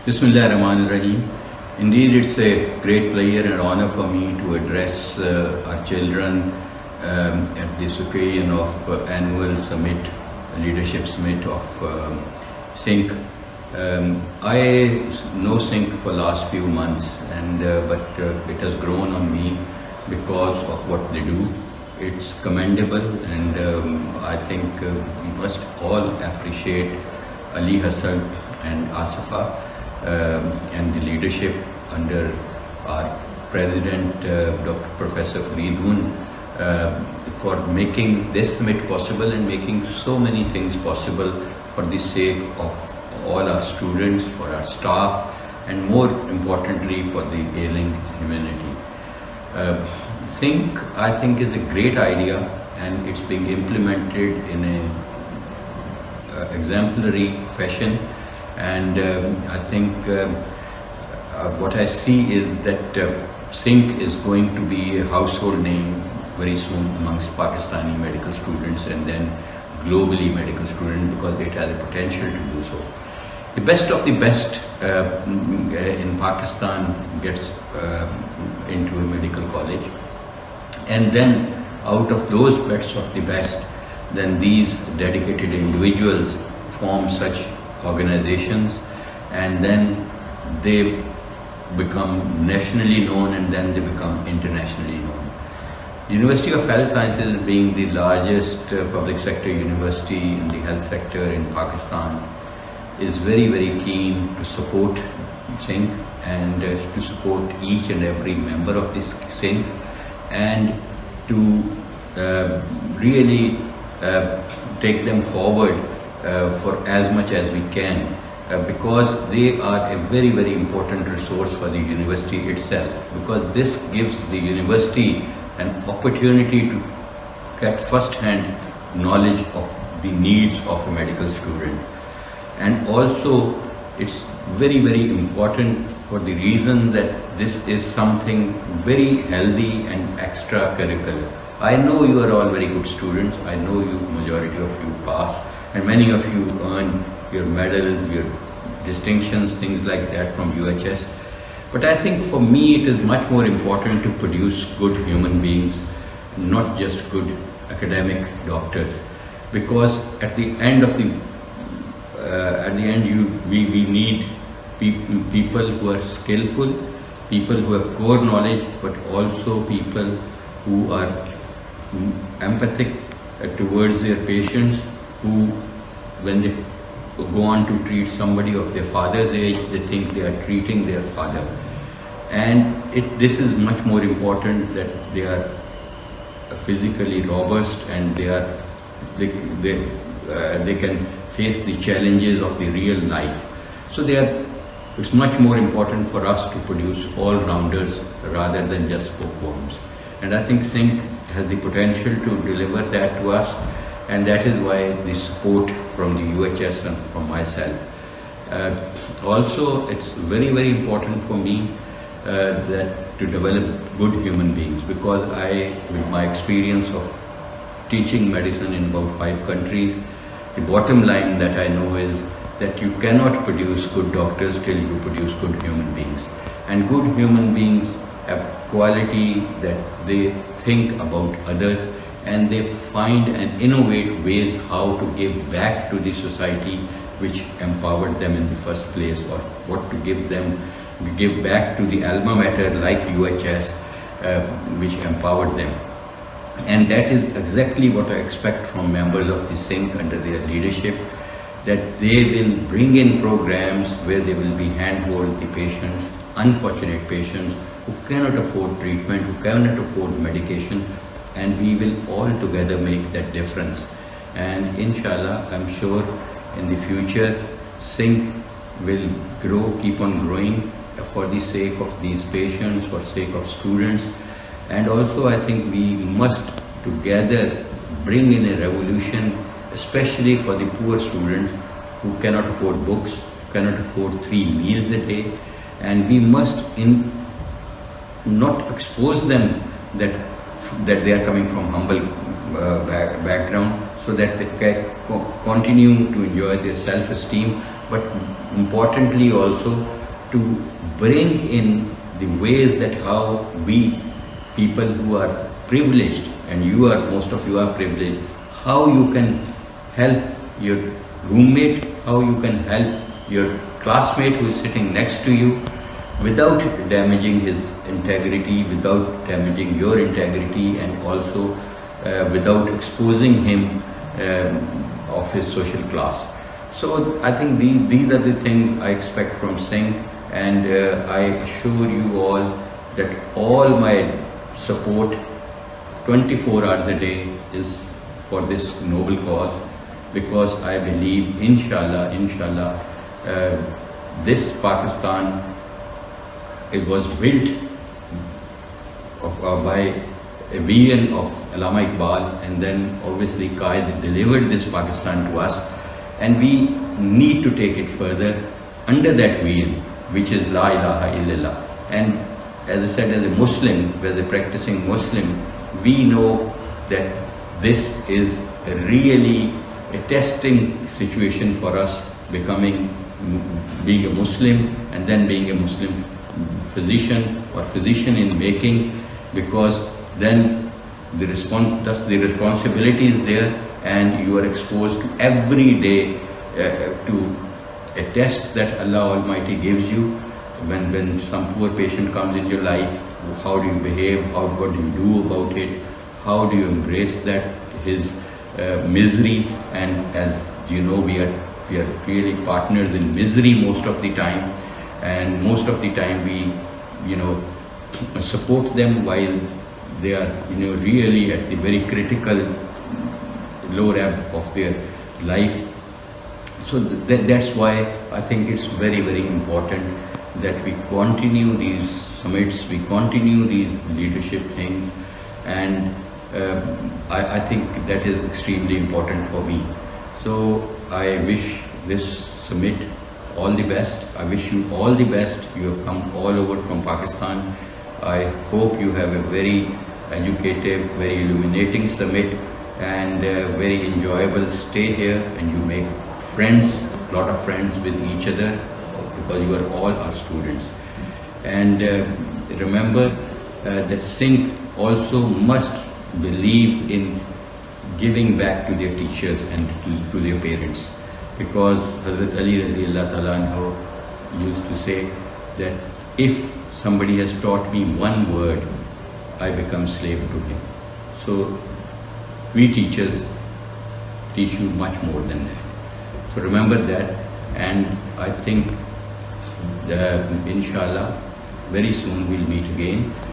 Bismillahirrahmanirrahim. Indeed, it's a great pleasure and honor for me to address our children at this occasion of annual summit, leadership summit of Synch. I know Synch for last few months, and but it has grown on me because of what they do. It's commendable, and I think we must all appreciate Ali Hassan and Asifa and the leadership under our President, Dr. Professor Fareed for making this summit possible and making so many things possible for the sake of all our students, for our staff, and more importantly for the ailing humanity. Synch, I think, is a great idea, and it's being implemented in an exemplary fashion. And I think what I see is that Synch is going to be a household name very soon amongst Pakistani medical students and then globally medical students, because it has a potential to do so. The best of the best in Pakistan gets into a medical college, and then out of those best of the best, then these dedicated individuals form such organizations, and then they become nationally known, and then they become internationally known. The University of Health Sciences, being the largest public sector university in the health sector in Pakistan, is very, very keen to support Synch and to support each and every member of this Synch, and to really take them forward for as much as we can, because they are a very, very important resource for the university itself, because this gives the university an opportunity to get first-hand knowledge of the needs of a medical student. And also it's very, very important for the reason that this is something very healthy and extracurricular. I know you are all very good students. I know you, majority of you pass, and many of you earn your medals, your distinctions, things like that from UHS. But I think for me it is much more important to produce good human beings, not just good academic doctors, because at the end we need people who are skillful, people who have core knowledge, but also people who are empathic towards their patients, who, when they go on to treat somebody of their father's age, they think they are treating their father. And this is much more important, that they are physically robust, and they can face the challenges of the real life. So it's much more important for us to produce all-rounders rather than just bookworms. And I think Synch has the potential to deliver that to us, and that is why the support from the UHS and from myself. Also, it's very, very important for me that to develop good human beings, because with my experience of teaching medicine in about 5 countries, the bottom line that I know is that you cannot produce good doctors till you produce good human beings. And good human beings have quality that they think about others, and they find and innovate ways how to give back to the society which empowered them in the first place, or what to give back to the alma mater like UHS, which empowered them. And that is exactly what I expect from members of the Synch under their leadership, that they will bring in programs where they will be handhold the patients, unfortunate patients who cannot afford treatment, who cannot afford medication, and we will all together make that difference. And inshallah, I'm sure in the future Synch will grow, keep on growing for the sake of these patients, for the sake of students. And also I think we must together bring in a revolution, especially for the poor students who cannot afford books, cannot afford 3 meals a day, and we must not expose them that they are coming from humble background, so that they can continue to enjoy their self-esteem, but importantly also to bring in the ways that how we people who are privileged, and most of you are privileged, how you can help your roommate, how you can help your classmate who is sitting next to you without damaging his integrity, without damaging your integrity, and also without exposing him of his social class. So I think these are the things I expect from Synch, and I assure you all that all my support 24 hours a day is for this noble cause, because I believe inshallah this Pakistan, it was built by a vision of Allama Iqbal, and then obviously Qaid delivered this Pakistan to us, and we need to take it further under that vision, which is La ilaha illallah. And as I said, as a Muslim, as a practicing Muslim, we know that this is really a testing situation for us, being a Muslim and then being a Muslim physician or physician in making, because then the responsibility is there, and you are exposed to every day to a test that Allah Almighty gives you. When some poor patient comes in your life, how do you behave? What do you do about it? How do you embrace his misery? And as you know, we are really partners in misery most of the time, and most of the time we support them while they are really at the very critical low ebb of their life. So that's why I think it's very, very important that we continue these summits, we continue these leadership things, and I think that is extremely important for me. So I wish this summit all the best. I wish you all the best. You have come all over from Pakistan. I hope you have a very educative, very illuminating summit, and very enjoyable stay here, and you make friends, a lot of friends with each other, because you are all our students. And remember that Synch also must believe in giving back to their teachers and to their parents, because Hazrat Ali Raziyallahu Ta'ala anhu used to say that if somebody has taught me one word, I become slave to him. So we teachers teach you much more than that. So remember that, and I think inshallah very soon we'll meet again.